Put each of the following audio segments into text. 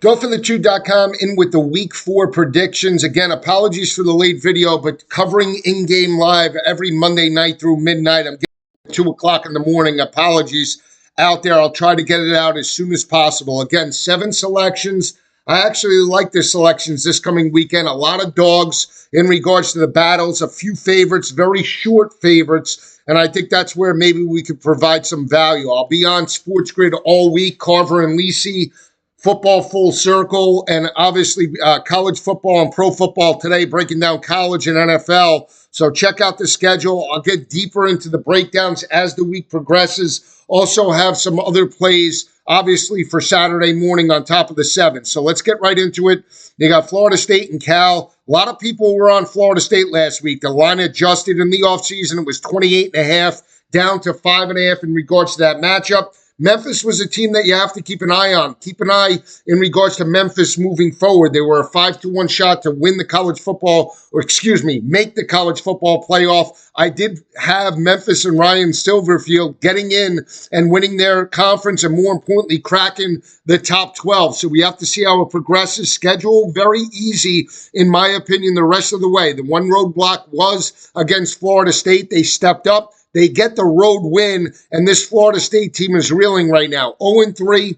GoForThe2.com in with the Week 4 predictions. Again, apologies for the late video, but covering in-game live every Monday night through midnight. I'm getting at 2 o'clock in the morning. Apologies out there. I'll try to get it out as soon as possible. Again, 7 selections. I actually like the selections this coming weekend. A lot of dogs in regards to the battles, a few favorites, very short favorites. And I think that's where maybe we could provide some value. I'll be on Sports Grid all week, Carver and Lisi. Football full circle, and obviously college football and pro football today, breaking down college and NFL. So check out the schedule. I'll get deeper into the breakdowns as the week progresses. Also have some other plays, obviously, for Saturday morning on top of the 7. So let's get right into it. You got Florida State and Cal. A lot of people were on Florida State last week. The line adjusted in the offseason. It was 28.5 down to 5.5 in regards to that matchup. Memphis was a team that you have to keep an eye on. Keep an eye in regards to Memphis moving forward. They were a 5-1 shot to win the college football, make the college football playoff. I did have Memphis and Ryan Silverfield getting in and winning their conference and, more importantly, cracking the top 12. So we have to see how it progresses. Schedule very easy, in my opinion, the rest of the way. The one roadblock was against Florida State. They stepped up. They get the road win, and this Florida State team is reeling right now. 0-3.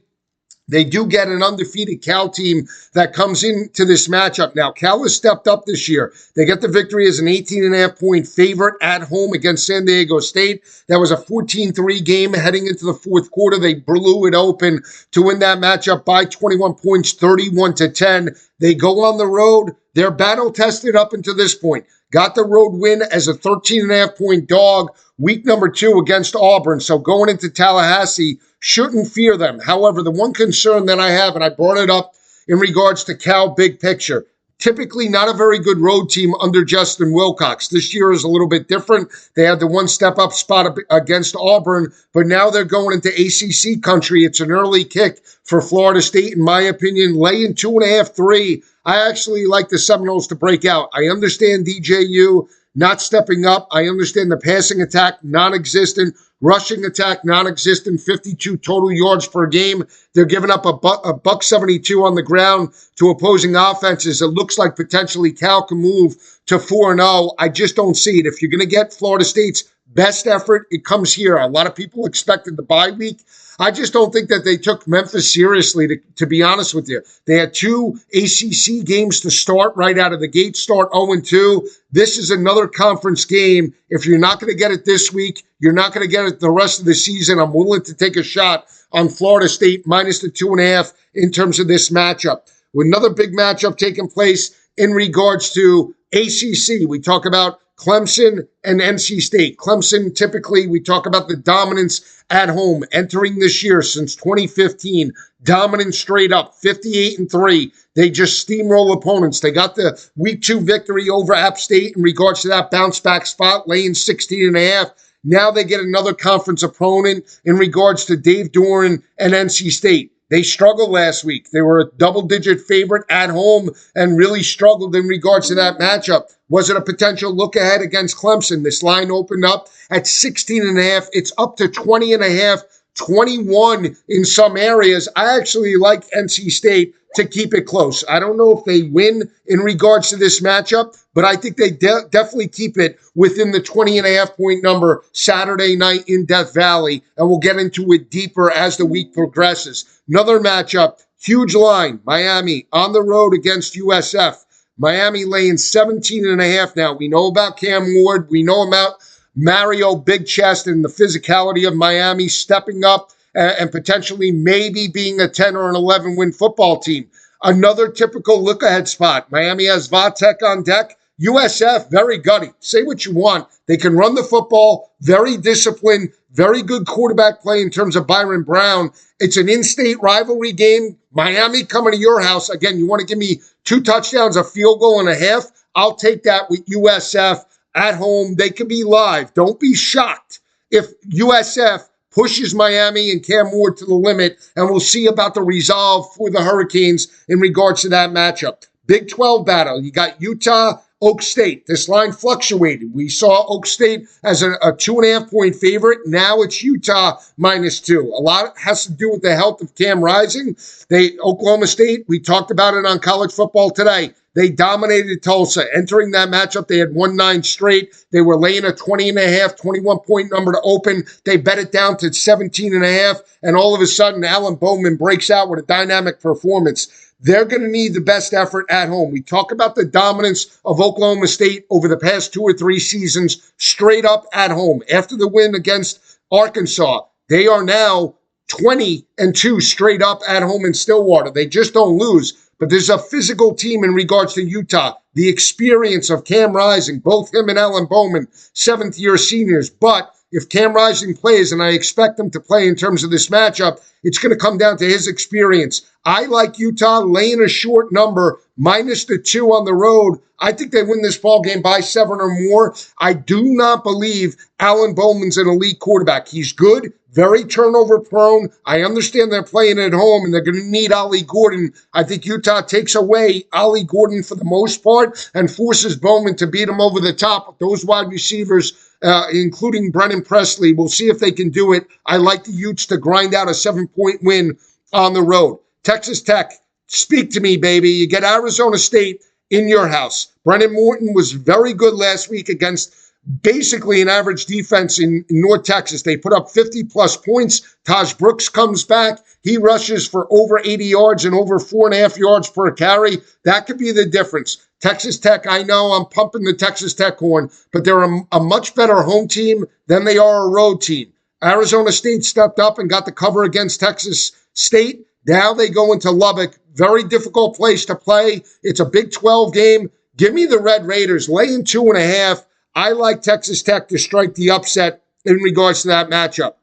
They do get an undefeated Cal team that comes into this matchup. Now, Cal has stepped up this year. They get the victory as an 18.5-point favorite at home against San Diego State. That was a 14-3 game heading into the fourth quarter. They blew it open to win that matchup by 21 points, 31-10. They go on the road. They're battle-tested up until this point. Got the road win as a 13.5-point dog week number 2 against Auburn. So going into Tallahassee, shouldn't fear them. However, the one concern that I have, and I brought it up in regards to Cal big picture, typically not a very good road team under Justin Wilcox. This year is a little bit different. They had the one step-up spot against Auburn, but now they're going into ACC country. It's an early kick for Florida State, in my opinion. Laying 2.5, 3. I actually like the Seminoles to break out. I understand DJU not stepping up. I understand the passing attack non-existent, rushing attack non-existent, 52 total yards per game. They're giving up a buck 72 on the ground to opposing offenses. It looks like potentially Cal can move to 4-0. I just don't see it. If you're going to get Florida State's best effort, it comes here. A lot of people expected the bye week. I just don't think that they took Memphis seriously, to be honest with you. They had 2 ACC games to start right out of the gate, start 0-2. This is another conference game. If you're not going to get it this week, you're not going to get it the rest of the season. I'm willing to take a shot on Florida State minus the 2.5 in terms of this matchup. With another big matchup taking place in regards to ACC, we talk about Clemson and NC State. Clemson, typically, we talk about the dominance at home entering this year since 2015. Dominant straight up, 58-3. They just steamroll opponents. They got the week 2 victory over App State in regards to that bounce back spot, laying 16.5. Now they get another conference opponent in regards to Dave Doran and NC State. They struggled last week. They were a double-digit favorite at home and really struggled in regards to that matchup. Was it a potential look ahead against Clemson? This line opened up at 16.5. It's up to 20.5, 21 in some areas. I actually like NC State to keep it close. I don't know if they win in regards to this matchup, but I think they definitely keep it within the 20.5-point number Saturday night in Death Valley, and we'll get into it deeper as the week progresses. Another matchup, huge line, Miami on the road against USF. Miami laying 17.5 now. We know about Cam Ward. We know about Mario Big Chest and the physicality of Miami stepping up and potentially maybe being a 10 or an 11 win football team. Another typical look-ahead spot. Miami has Vatek on deck. USF, very gutty. Say what you want. They can run the football, very disciplined, very good quarterback play in terms of Byron Brown. It's an in-state rivalry game. Miami coming to your house. Again, you want to give me 2 touchdowns, a field goal and a half? I'll take that with USF at home. They could be live. Don't be shocked if USF pushes Miami and Cam Ward to the limit, and we'll see about the resolve for the Hurricanes in regards to that matchup. Big 12 battle. You got Utah, Oak State. This line fluctuated. We saw Oak State as a 2.5-point favorite. Now it's Utah -2. A lot has to do with the health of Cam Rising. Oklahoma State, we talked about it on College Football Today. They dominated Tulsa. Entering that matchup, they had won 9 straight. They were laying a 20.5, 21-point number to open. They bet it down to 17.5, and all of a sudden, Alan Bowman breaks out with a dynamic performance. They're going to need the best effort at home. We talk about the dominance of Oklahoma State over the past 2 or 3 seasons, straight up at home. After the win against Arkansas, they are now 20-2 straight up at home in Stillwater. They just don't lose. But there's a physical team in regards to Utah. The experience of Cam Rising, both him and Alan Bowman, 7th-year seniors. But if Cam Rising plays, and I expect him to play in terms of this matchup, it's going to come down to his experience. I like Utah laying a short number, -2 on the road. I think they win this ball game by 7 or more. I do not believe Alan Bowman's an elite quarterback. He's good, very turnover prone. I understand they're playing at home and they're going to need Ollie Gordon. I think Utah takes away Ollie Gordon for the most part and forces Bowman to beat him over the top with those wide receivers, including Brennan Presley. We'll see if they can do it. I like the Utes to grind out a 7-point win on the road. Texas Tech, speak to me, baby. You get Arizona State in your house. Brennan Morton was very good last week against basically an average defense in North Texas. They put up 50-plus points. Taj Brooks comes back. He rushes for over 80 yards and over 4.5 yards per carry. That could be the difference. Texas Tech, I know I'm pumping the Texas Tech horn, but they're a much better home team than they are a road team. Arizona State stepped up and got the cover against Texas State. Now they go into Lubbock. Very difficult place to play. It's a Big 12 game. Give me the Red Raiders. Laying 2.5. I like Texas Tech to strike the upset in regards to that matchup.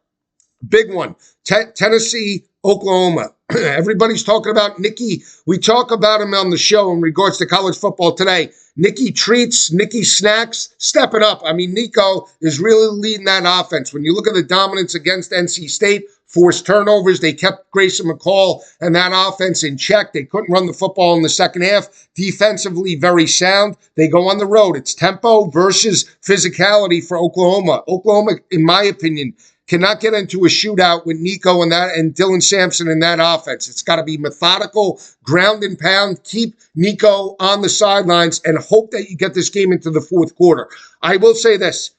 Big one. Tennessee, Oklahoma. Everybody's talking about Nicky. We talk about him on the show in regards to College Football Today. Nicky Treats, Nicky Snacks, stepping up. I mean, Nico is really leading that offense. When you look at the dominance against NC State, forced turnovers, they kept Grayson McCall and that offense in check. They couldn't run the football in the second half. Defensively, very sound. They go on the road. It's tempo versus physicality for Oklahoma. Oklahoma, in my opinion, cannot get into a shootout with Nico and Dylan Sampson in that offense. It's got to be methodical, ground and pound, keep Nico on the sidelines, and hope that you get this game into the fourth quarter. I will say this,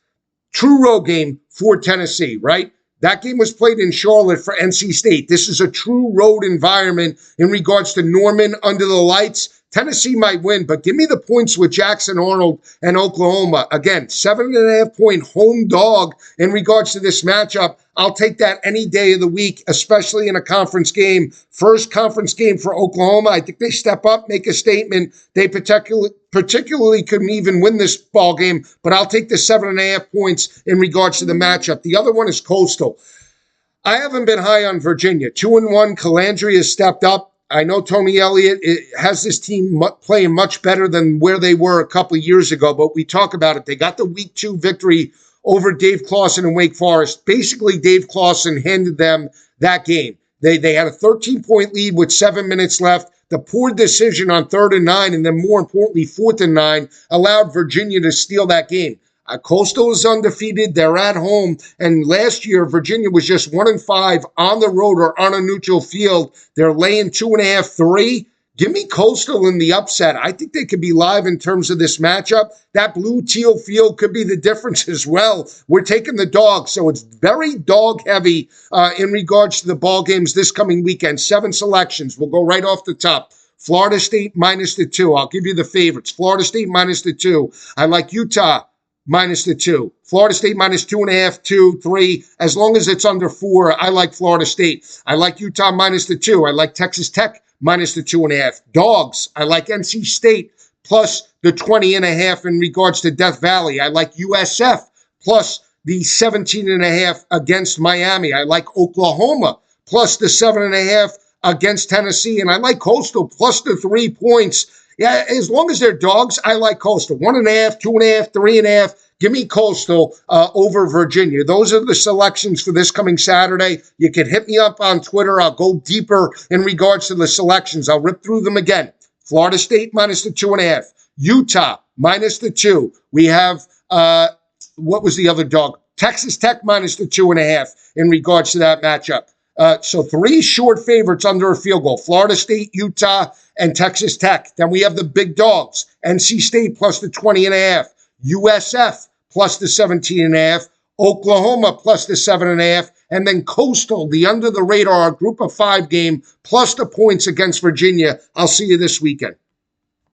true road game for Tennessee, right? That game was played in Charlotte for NC State. This is a true road environment in regards to Norman under the lights. Tennessee might win, but give me the points with Jackson Arnold and Oklahoma. Again, 7.5-point home dog in regards to this matchup. I'll take that any day of the week, especially in a conference game. First conference game for Oklahoma. I think they step up, make a statement. They particularly couldn't even win this ball game, but I'll take the 7.5 points in regards to the matchup. The other one is Coastal. I haven't been high on Virginia. 2-1, Calandria has stepped up. I know Tony Elliott has this team playing much better than where they were a couple of years ago, but we talk about it. They got the week 2 victory over Dave Clawson and Wake Forest. Basically, Dave Clawson handed them that game. They had a 13-point lead with 7 minutes left. The poor decision on 3rd and 9, and then more importantly, 4th and 9, allowed Virginia to steal that game. Coastal is undefeated. They're at home. And last year, Virginia was just 1-5 on the road or on a neutral field. They're laying 2.5, 3. Give me Coastal in the upset. I think they could be live in terms of this matchup. That blue teal field could be the difference as well. We're taking the dog, so it's very dog heavy in regards to the ball games this coming weekend. 7 selections. We'll go right off the top. Florida State -2. I'll give you the favorites. Florida State -2. I like Utah -2. Florida State -2.5, 2, 3. As long as it's under 4, I like Florida State. I like Utah -2. I like Texas Tech -2.5. Dogs, I like NC State plus the 20.5 in regards to Death Valley. I like USF plus the 17.5 against Miami. I like Oklahoma plus the 7.5 against Tennessee. And I like Coastal plus the 3 points. Yeah, as long as they're dogs, I like Coastal. 1.5, 2.5, 3.5. Give me Coastal over Virginia. Those are the selections for this coming Saturday. You can hit me up on Twitter. I'll go deeper in regards to the selections. I'll rip through them again. Florida State -2.5. Utah minus the 2. We have, what was the other dog? Texas Tech minus the 2.5 in regards to that matchup. So 3 short favorites under a field goal: Florida State, Utah, and Texas Tech. Then we have the big dogs: NC State plus the 20.5, USF plus the 17.5, Oklahoma plus the 7.5, and then Coastal, the under the radar group of 5 game, plus the points against Virginia. I'll see you this weekend.